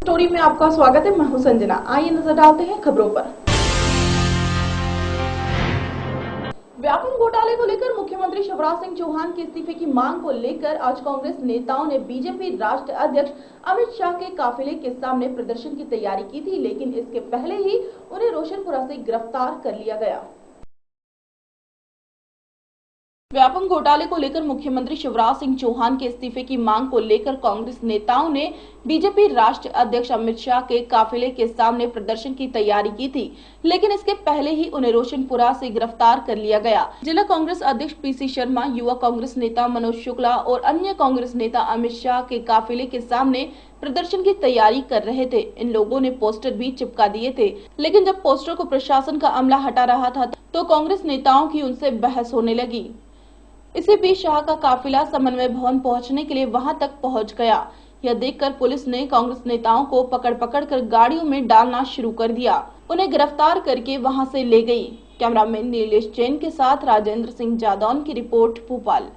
Story में आपका स्वागत है। मैं हूं संजना। आइए नजर डालते हैं खबरों पर। व्यापम घोटाले को लेकर मुख्यमंत्री शिवराज सिंह चौहान के इस्तीफे की मांग को लेकर आज कांग्रेस नेताओं ने बीजेपी राष्ट्रीय अध्यक्ष अमित शाह के काफिले के सामने प्रदर्शन की तैयारी की थी, लेकिन इसके पहले ही उन्हें रोशनपुरा से गिरफ्तार कर लिया गया। व्यापम घोटाले को लेकर मुख्यमंत्री शिवराज सिंह चौहान के इस्तीफे की मांग को लेकर कांग्रेस नेताओं ने बीजेपी राष्ट्रीय अध्यक्ष अमित शाह के काफिले के सामने प्रदर्शन की तैयारी की थी, लेकिन इसके पहले ही उन्हें रोशनपुरा से गिरफ्तार कर लिया गया। जिला कांग्रेस अध्यक्ष पीसी शर्मा, युवा कांग्रेस नेता मनोज शुक्ला और अन्य कांग्रेस नेता अमित शाह के काफिले के सामने प्रदर्शन की तैयारी कर रहे थे। इन लोगों ने पोस्टर भी चिपका दिए थे, लेकिन जब पोस्टर को प्रशासन का अमला हटा रहा था तो कांग्रेस नेताओं की उनसे बहस होने लगी। इसी बीच शाह का काफिला समन्वय भवन पहुंचने के लिए वहां तक पहुंच गया। यह देखकर पुलिस ने कांग्रेस नेताओं को पकड़ कर गाड़ियों में डालना शुरू कर दिया। उन्हें गिरफ्तार करके वहां से ले गई। कैमरामैन नीलेश जैन के साथ राजेंद्र सिंह जादौन की रिपोर्ट, भोपाल।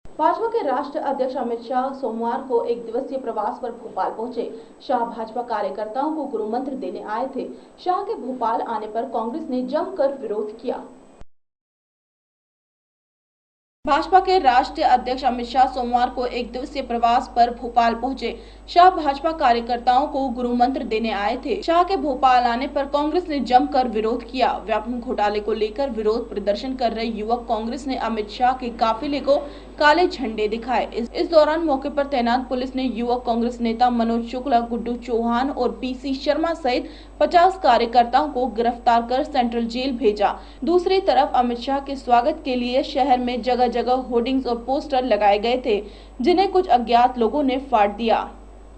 भाजपा के राष्ट्रीय अध्यक्ष अमित शाह सोमवार को एक दिवसीय प्रवास पर भोपाल पहुंचे। शाह भाजपा कार्यकर्ताओं को गुरु मंत्र देने आए थे। शाह के भोपाल आने पर कांग्रेस ने जमकर विरोध किया। भाजपा के राष्ट्रीय अध्यक्ष अमित शाह सोमवार को एक दिवसीय प्रवास पर भोपाल पहुंचे। शाह भाजपा कार्यकर्ताओं को गुरु मंत्र देने आए थे। शाह के भोपाल आने पर कांग्रेस ने जमकर विरोध किया। व्यापम घोटाले को लेकर विरोध प्रदर्शन कर रहे युवक कांग्रेस ने अमित शाह के काफिले को काले झंडे दिखाए। इस दौरान मौके पर तैनात पुलिस ने युवक कांग्रेस नेता मनोज शुक्ला, गुड्डू चौहान और पीसी शर्मा सहित 50 कार्यकर्ताओं को गिरफ्तार कर सेंट्रल जेल भेजा। दूसरी तरफ अमित शाह के स्वागत के लिए शहर में जगह जगह होर्डिंग्स और पोस्टर लगाए गए थे, जिन्हें कुछ अज्ञात लोगों ने फाड़ दिया।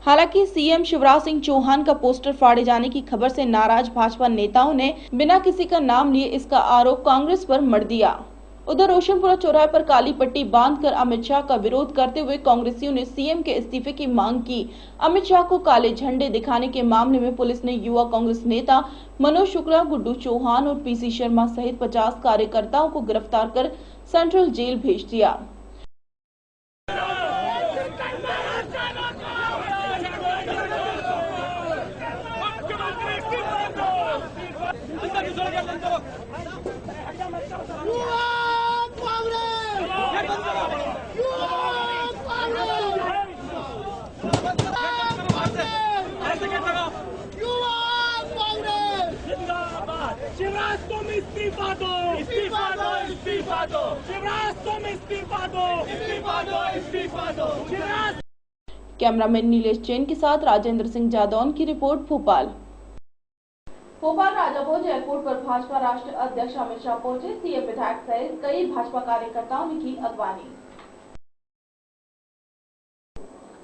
हालांकि सीएम शिवराज सिंह चौहान का पोस्टर फाड़े जाने की खबर से नाराज भाजपा नेताओं ने बिना किसी का नाम लिए इसका आरोप कांग्रेस पर मढ़ दिया। उधर रोशनपुरा चौराहे पर काली पट्टी बांधकर अमित शाह का विरोध करते हुए कांग्रेसियों ने सीएम के इस्तीफे की मांग की। अमित शाह को काले झंडे दिखाने के मामले में पुलिस ने युवा कांग्रेस नेता मनोज शुक्ला, गुड्डू चौहान और पीसी शर्मा सहित 50 कार्यकर्ताओं को गिरफ्तार कर सेंट्रल जेल भेज दिया। शिवराज तुम इस्तीफा दो, इस्तीफा दो, इस्तीफा दो। शिवराज तुम इस्तीफा दो, इस्तीफा दो, इस्तीफा दो। शिवराज। कैमरामैन नीलेश जैन के साथ राजेंद्र सिंह जादौन की रिपोर्ट, भोपाल। भोपाल राजा भोज एयरपोर्ट पर भाजपा राष्ट्रीय अध्यक्ष अमित शाह पहुंचे। सीएम, विधायक सहित कई भाजपा कार्यकर्ताओं ने की अगवानी।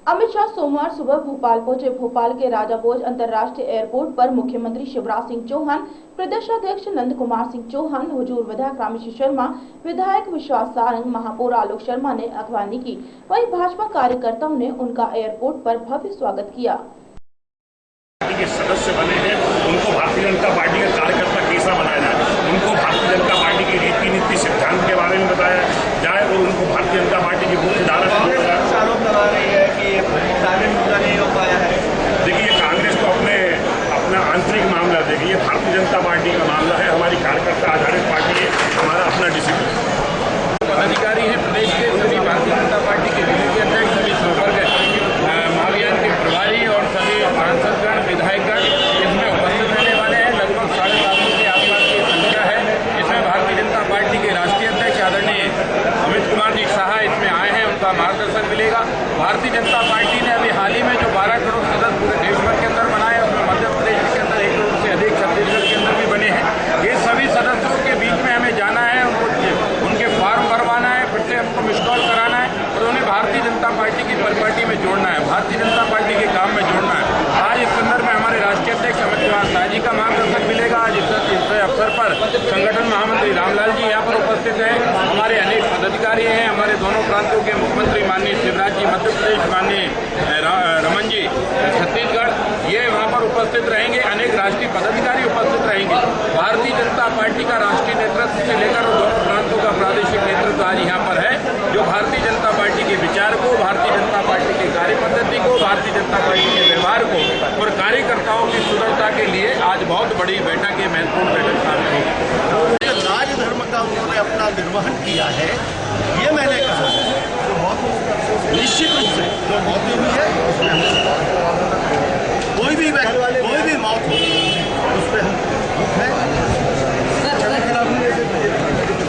अमित शाह सोमवार सुबह भोपाल पहुंचे। भोपाल के राजा भोज अंतर्राष्ट्रीय एयरपोर्ट पर मुख्यमंत्री शिवराज सिंह चौहान, प्रदेशाध्यक्ष नंद कुमार सिंह चौहान, हुजूर विधायक रामेश्वर शर्मा, विधायक विश्वास सारंग, महापौर आलोक शर्मा ने अगवानी की। वहीं भाजपा कार्यकर्ताओं ने उनका एयरपोर्ट पर भव्य स्वागत किया। के सदस्य बने हैं, उनको भारतीय जनता पार्टी का कार्यकर्ता कैसा बनाया जाए, उनको भारतीय जनता पार्टी की रीति नीति सिद्धांत के बारे में बताया जाए और उनको भारतीय जनता पार्टी की मुख्य धारा आरोप लगा रही है कि नहीं हो पाया है। देखिए, कांग्रेस तो अपना आंतरिक मामला देखिए, भारतीय जनता पार्टी का मामला है। हमारी कार्यकर्ता आधारित पार्टी है, हमारा अपना डिसिप्लिन। पदाधिकारी हैं प्रदेश के सभी भारतीय जनता पार्टी के जिले के अध्यक्ष, सभी संपर्क महाअभियान के प्रभारी और सभी सांसदगण, विधायकगण इसमें उपस्थित रहने वाले हैं। लगभग 750 के आसपास की संख्या है। इसमें भारतीय जनता पार्टी के राष्ट्रीय अध्यक्ष आदरणीय अमित कुमार जी शाह इसमें आए हैं, उनका मार्गदर्शन मिलेगा। भारतीय जनता पार्टी ने अभी हाल ही में जो 12 करोड़ सदस्य पूरे देश भर के अंदर बनाए, उसमें मध्य प्रदेश के अंदर 1 करोड़ से अधिक, छत्तीसगढ़ के अंदर भी बने हैं। ये सभी सदस्यों के बीच में हमें जाना है, उनके फॉर्म भरवाना है, फिर से हमको मिस कॉल कराना है और उन्हें भारतीय जनता पार्टी की परिपाटी में जोड़ना है, भारतीय जनता पार्टी के काम में जोड़ना है। आज इस संदर्भ में हमारे राष्ट्रीय अध्यक्ष अमित कुमार शाह जी का मार्गदर्शन मिलेगा। आज इस अवसर पर संगठन महामंत्री रामलाल जी यहाँ पर उपस्थित हैं, हमारे अनेक पदाधिकारी हैं, हमारे दोनों प्रांतों के मुख्यमंत्री माननीय शिवराज जी मध्य प्रदेश, माननीय रमन जी छत्तीसगढ़, ये वहाँ पर उपस्थित रहेंगे। अनेक राष्ट्रीय पदाधिकारी उपस्थित रहेंगे। भारतीय जनता पार्टी का राष्ट्रीय नेतृत्व से लेकर दोनों प्रांतों का प्रादेशिक नेतृत्व आज यहाँ पर है, जो भारतीय जनता पार्टी के विचार को, भारतीय जनता पार्टी की कार्य पद्धति को, भारतीय जनता पार्टी के व्यवहार को और कार्यकर्ताओं की सुदृढ़ता के लिए आज बहुत बड़ी बैठक, ये महत्वपूर्ण बैठक सामने होगी। राजधर्म का उन्होंने अपना निर्वहन किया है, ये मैंने कहा तो बहुत निश्चित रूप से जो मौत हुई है कोई भी मौत हो उस पर हम है।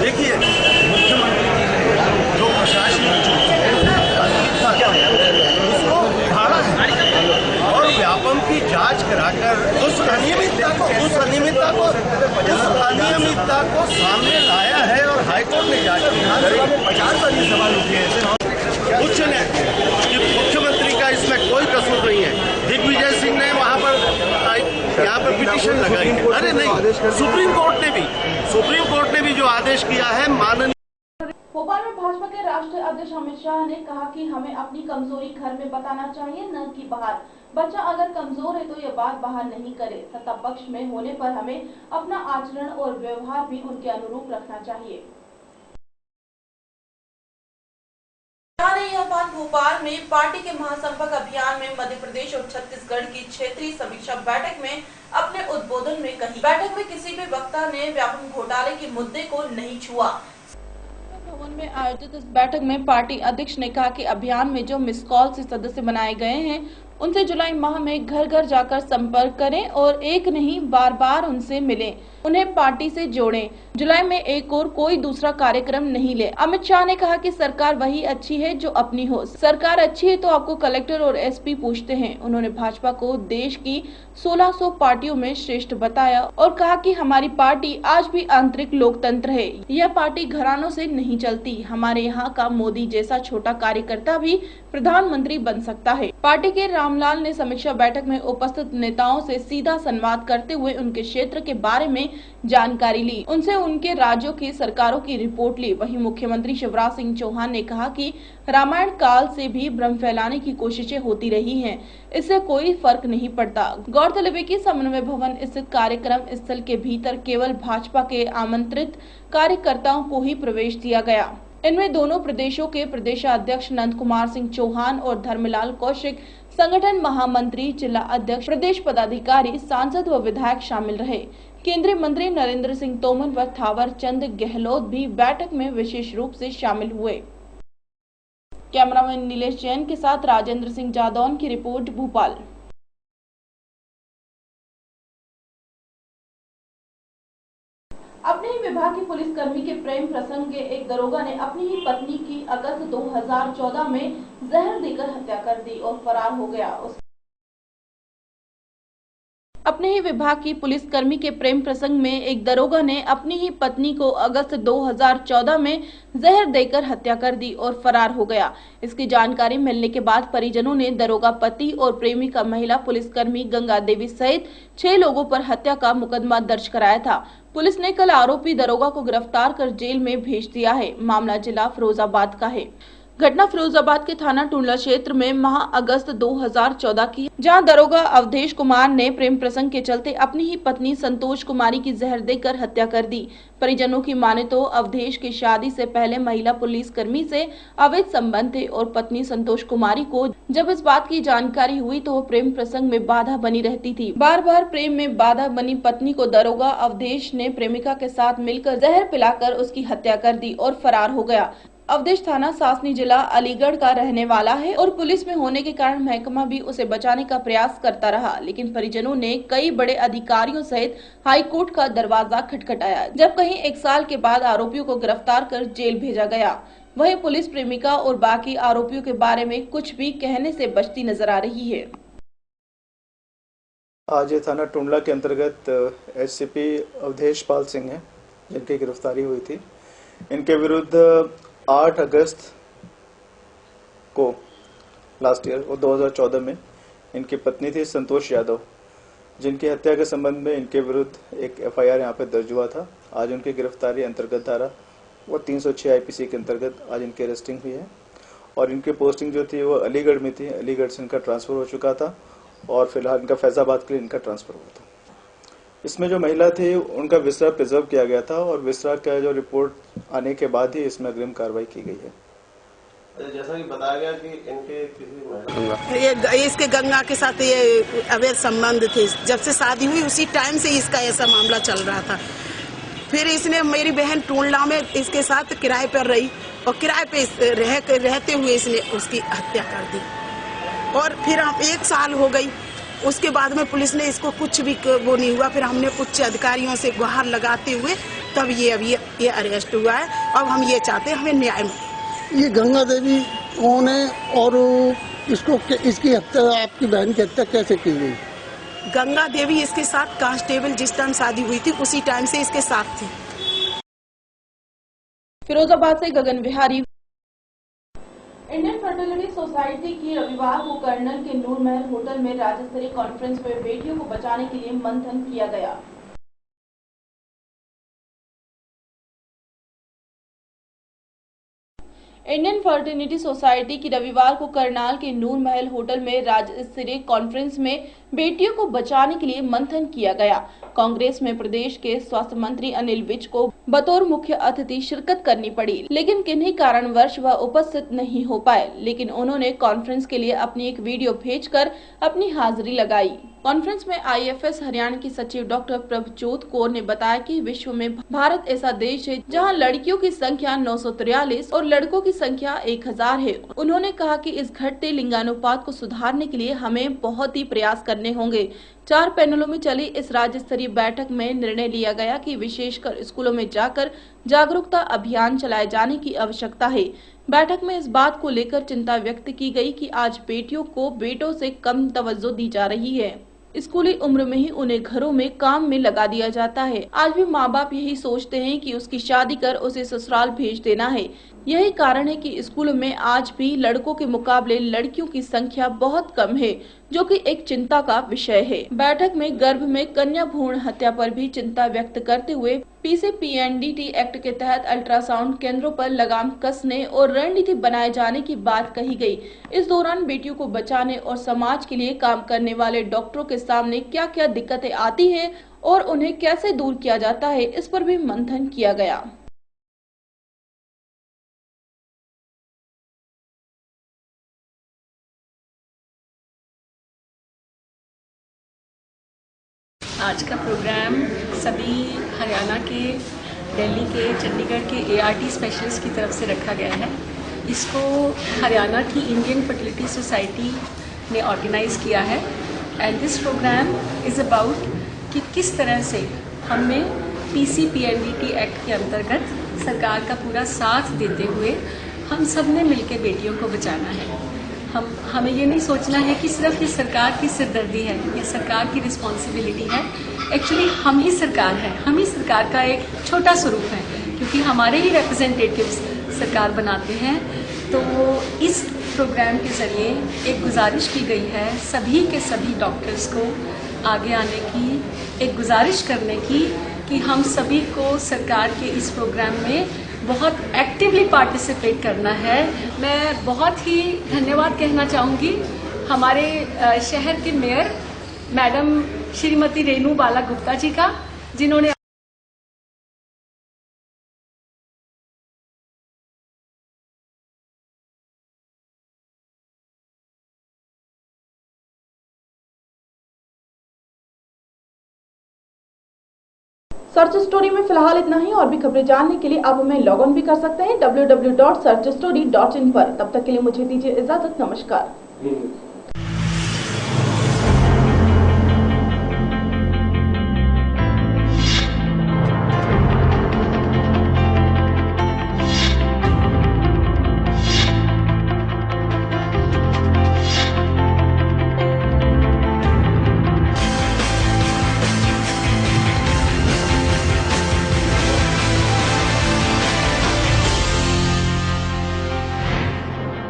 देखिए मुख्यमंत्री जो प्रशासनिक उसको उठाना है और व्यापम की जांच कराकर उस अनियमितता को सामने लाया है और हाईकोर्ट ने जांच की। 50 वाली सवाल उठे हैं उच्च न्यायालय कि मुख्यमंत्री का इसमें कोई कसूर नहीं है। दिग्विजय सिंह ने वहां पर यहाँ पर पिटीशन लगाई, अरे नहीं, सुप्रीम कोर्ट ने भी जो आदेश किया है माननीय। भोपाल में भाजपा के राष्ट्रीय अध्यक्ष अमित शाह ने कहा कि हमें अपनी कमजोरी घर में बताना चाहिए, न कि बाहर। बच्चा अगर कमजोर है तो यह बात बाहर नहीं करे। सत्ता पक्ष में होने पर हमें अपना आचरण और व्यवहार भी उनके अनुरूप रखना चाहिए। शाह ने यह बात भोपाल में पार्टी के महासंपर्क अभियान में मध्य प्रदेश और छत्तीसगढ़ की क्षेत्रीय समीक्षा बैठक में अपने उद्बोधन में कही। बैठक में किसी भी वक्ता ने व्यापम घोटाले के मुद्दे को नहीं छुआ। भवन में आयोजित इस बैठक में पार्टी अध्यक्ष ने कहा कि अभियान में जो मिस कॉल से सदस्य बनाए गए हैं उनसे जुलाई माह में घर घर जाकर संपर्क करें और एक नहीं बार बार उनसे मिलें, उन्हें पार्टी से जोड़ें। जुलाई में एक और कोई दूसरा कार्यक्रम नहीं ले। अमित शाह ने कहा कि सरकार वही अच्छी है जो अपनी हो। सरकार अच्छी है तो आपको कलेक्टर और एसपी पूछते हैं। उन्होंने भाजपा को देश की 1600 पार्टियों में श्रेष्ठ बताया और कहा कि हमारी पार्टी आज भी आंतरिक लोकतंत्र है। यह पार्टी घरानों से नहीं चलती। हमारे यहाँ का मोदी जैसा छोटा कार्यकर्ता भी प्रधानमंत्री बन सकता है। पार्टी के रामलाल ने समीक्षा बैठक में उपस्थित नेताओं से सीधा संवाद करते हुए उनके क्षेत्र के बारे में जानकारी ली, उनसे उनके राज्यों की सरकारों की रिपोर्ट ली। वहीं मुख्यमंत्री शिवराज सिंह चौहान ने कहा कि रामायण काल से भी भ्रम फैलाने की कोशिशें होती रही हैं, इससे कोई फर्क नहीं पड़ता। गौरतलब है कि समन्वय भवन स्थित कार्यक्रम स्थल के भीतर केवल भाजपा के आमंत्रित कार्यकर्ताओं को ही प्रवेश दिया गया। इनमें दोनों प्रदेशों के प्रदेशाध्यक्ष नंद कुमार सिंह चौहान और धर्मलाल कौशिक, संगठन महामंत्री, जिला अध्यक्ष, प्रदेश पदाधिकारी, सांसद व विधायक शामिल रहे। केंद्रीय मंत्री नरेंद्र सिंह तोमर व थावर चंद गहलोत भी बैठक में विशेष रूप से शामिल हुए। कैमरामैन नीलेश जैन के साथ राजेंद्र सिंह जादौन की रिपोर्ट, भोपाल। अपने ही विभाग के पुलिसकर्मी के प्रेम प्रसंग के एक दरोगा ने अपनी ही पत्नी की अगस्त 2014 में जहर देकर हत्या कर दी और फरार हो गया। अपने ही विभाग की पुलिसकर्मी के प्रेम प्रसंग में एक दरोगा ने अपनी ही पत्नी को अगस्त 2014 में जहर देकर हत्या कर दी और फरार हो गया। इसकी जानकारी मिलने के बाद परिजनों ने दरोगा पति और प्रेमिका महिला पुलिसकर्मी गंगा देवी सहित 6 लोगों पर हत्या का मुकदमा दर्ज कराया था। पुलिस ने कल आरोपी दरोगा को गिरफ्तार कर जेल में भेज दिया है। मामला जिला फिरोजाबाद का है। घटना फिरोजाबाद के थाना टुंडला क्षेत्र में माह अगस्त 2014 की, जहां दरोगा अवधेश कुमार ने प्रेम प्रसंग के चलते अपनी ही पत्नी संतोष कुमारी की जहर देकर हत्या कर दी। परिजनों की माने तो अवधेश की शादी से पहले महिला पुलिसकर्मी से अवैध संबंध थे और पत्नी संतोष कुमारी को जब इस बात की जानकारी हुई तो वो प्रेम प्रसंग में बाधा बनी रहती थी। बार बार प्रेम में बाधा बनी पत्नी को दरोगा अवधेश ने प्रेमिका के साथ मिलकर जहर पिलाकर उसकी हत्या कर दी और फरार हो गया। अवधेश थाना सासनी जिला अलीगढ़ का रहने वाला है और पुलिस में होने के कारण महकमा भी उसे बचाने का प्रयास करता रहा, लेकिन परिजनों ने कई बड़े अधिकारियों सहित हाईकोर्ट का दरवाजा खटखटाया। जब कहीं 1 साल के बाद आरोपियों को गिरफ्तार कर जेल भेजा गया, वहीं पुलिस प्रेमिका और बाकी आरोपियों के बारे में कुछ भी कहने से बचती नजर आ रही है। आज थाना टुंडला के अंतर्गत एससीपी अवधेश पाल सिंह है, जिनकी गिरफ्तारी हुई थी। इनके विरुद्ध 8 अगस्त को लास्ट ईयर और 2014 में इनकी पत्नी थी संतोष यादव, जिनकी हत्या के संबंध में इनके विरुद्ध एक एफआईआर यहाँ पे दर्ज हुआ था। आज उनकी गिरफ्तारी अंतर्गत धारा वो 306 आईपीसी के अंतर्गत आज इनकी अरेस्टिंग हुई है और इनकी पोस्टिंग जो थी वो अलीगढ़ में थी। अलीगढ़ से इनका ट्रांसफर हो चुका था और फिलहाल इनका फैजाबाद के लिए इनका ट्रांसफर हुआ था। इसमें जो महिला थी उनका विसरा प्रिजर्व किया गया था और विसरा का जो रिपोर्ट आने के बाद ही इसमें अग्रिम कार्रवाई की गई है। जैसा कि बताया गया कि इनके किसी ये इसके गंगा के साथ ये अवैध संबंध थे। जब से शादी हुई उसी टाइम से इसका ऐसा मामला चल रहा था। फिर इसने मेरी बहन टूंडला में इसके साथ किराए पर रही और किराए पे रहते हुए इसने उसकी हत्या कर दी। और फिर हम 1 साल हो गई, उसके बाद में पुलिस ने इसको कुछ भी वो नहीं हुआ। फिर हमने उच्च अधिकारियों से गुहार लगाते हुए तब ये अरेस्ट हुआ है। अब हम ये चाहते हैं हमें न्याय मिले। ये गंगा देवी कौन है और इसकी हत्या, आपकी बहन की हत्या कैसे की गई? गंगा देवी इसके साथ कांस्टेबल जिस टाइम शादी हुई थी उसी टाइम से इसके साथ थी। फिरोजाबाद से गगन बिहारी। इंडियन फर्टिलिटी सोसाइटी की रविवार को कर्नल के नूर महल होटल में राज्य स्तरीय कॉन्फ्रेंस में बेटियों को बचाने के लिए मंथन किया गया। इंडियन फर्टिलिटी सोसाइटी की रविवार को करनाल के नूर महल होटल में राज्य स्तरीय कॉन्फ्रेंस में बेटियों को बचाने के लिए मंथन किया गया। कांग्रेस में प्रदेश के स्वास्थ्य मंत्री अनिल विज को बतौर मुख्य अतिथि शिरकत करनी पड़ी, लेकिन किन्हीं कारणवश वह उपस्थित नहीं हो पाए। लेकिन उन्होंने कॉन्फ्रेंस के लिए अपनी एक वीडियो भेजकर अपनी हाजिरी लगाई। कॉन्फ्रेंस में IFS हरियाणा की सचिव डॉक्टर प्रभजोत कौर ने बताया कि विश्व में भारत ऐसा देश है जहां लड़कियों की संख्या 943 और लड़कों की संख्या 1000 है। उन्होंने कहा कि इस घटते लिंगानुपात को सुधारने के लिए हमें बहुत ही प्रयास करने होंगे। 4 पैनलों में चली इस राज्य स्तरीय बैठक में निर्णय लिया गया कि विशेषकर स्कूलों में जाकर जागरूकता अभियान चलाए जाने की आवश्यकता है। बैठक में इस बात को लेकर चिंता व्यक्त की गई कि आज बेटियों को बेटों से कम तवज्जो दी जा रही है। स्कूली उम्र में ही उन्हें घरों में काम में लगा दिया जाता है। आज भी माँ बाप यही सोचते हैं कि उसकी शादी कर उसे ससुराल भेज देना है। यही कारण है कि स्कूलों में आज भी लड़कों के मुकाबले लड़कियों की संख्या बहुत कम है, जो कि एक चिंता का विषय है। बैठक में गर्भ में कन्या भ्रूण हत्या पर भी चिंता व्यक्त करते हुए PCPNDT एक्ट के तहत अल्ट्रासाउंड केंद्रों पर लगाम कसने और रणनीति बनाए जाने की बात कही गई। इस दौरान बेटियों को बचाने और समाज के लिए काम करने वाले डॉक्टरों के सामने क्या क्या दिक्कतें आती हैं और उन्हें कैसे दूर किया जाता है, इस पर भी मंथन किया गया। आज का प्रोग्राम सभी हरियाणा के, दिल्ली के, चंडीगढ़ के ART स्पेशलिस्ट की तरफ से रखा गया है। इसको हरियाणा की इंडियन फर्टिलिटी सोसाइटी ने ऑर्गेनाइज़ किया है। And this program is about कि किस तरह से हमें PCPNDT एक्ट के अंतर्गत सरकार का पूरा साथ देते हुए हम सब ने मिलकर बेटियों को बचाना है। हमें ये नहीं सोचना है कि सिर्फ ये सरकार की सिरदर्दी है, ये सरकार की रिस्पॉन्सिबिलिटी है। एक्चुअली हम ही सरकार हैं, हम ही सरकार का एक छोटा स्वरूप है, क्योंकि हमारे ही रिप्रेजेंटेटिव्स सरकार बनाते हैं। तो इस प्रोग्राम के ज़रिए एक गुजारिश की गई है सभी के सभी डॉक्टर्स को आगे आने की, एक गुजारिश करने की कि हम सभी को सरकार के इस प्रोग्राम में बहुत एक्टिवली पार्टिसिपेट करना है। मैं बहुत ही धन्यवाद कहना चाहूँगी हमारे शहर के मेयर मैडम श्रीमती रेनू बाला गुप्ता जी का, जिन्होंने सर्च स्टोरी में फिलहाल इतना ही। और भी खबरें जानने के लिए आप हमें लॉग ऑन भी कर सकते हैं www.searchstory.in पर। तब तक के लिए मुझे दीजिए इजाजत। नमस्कार।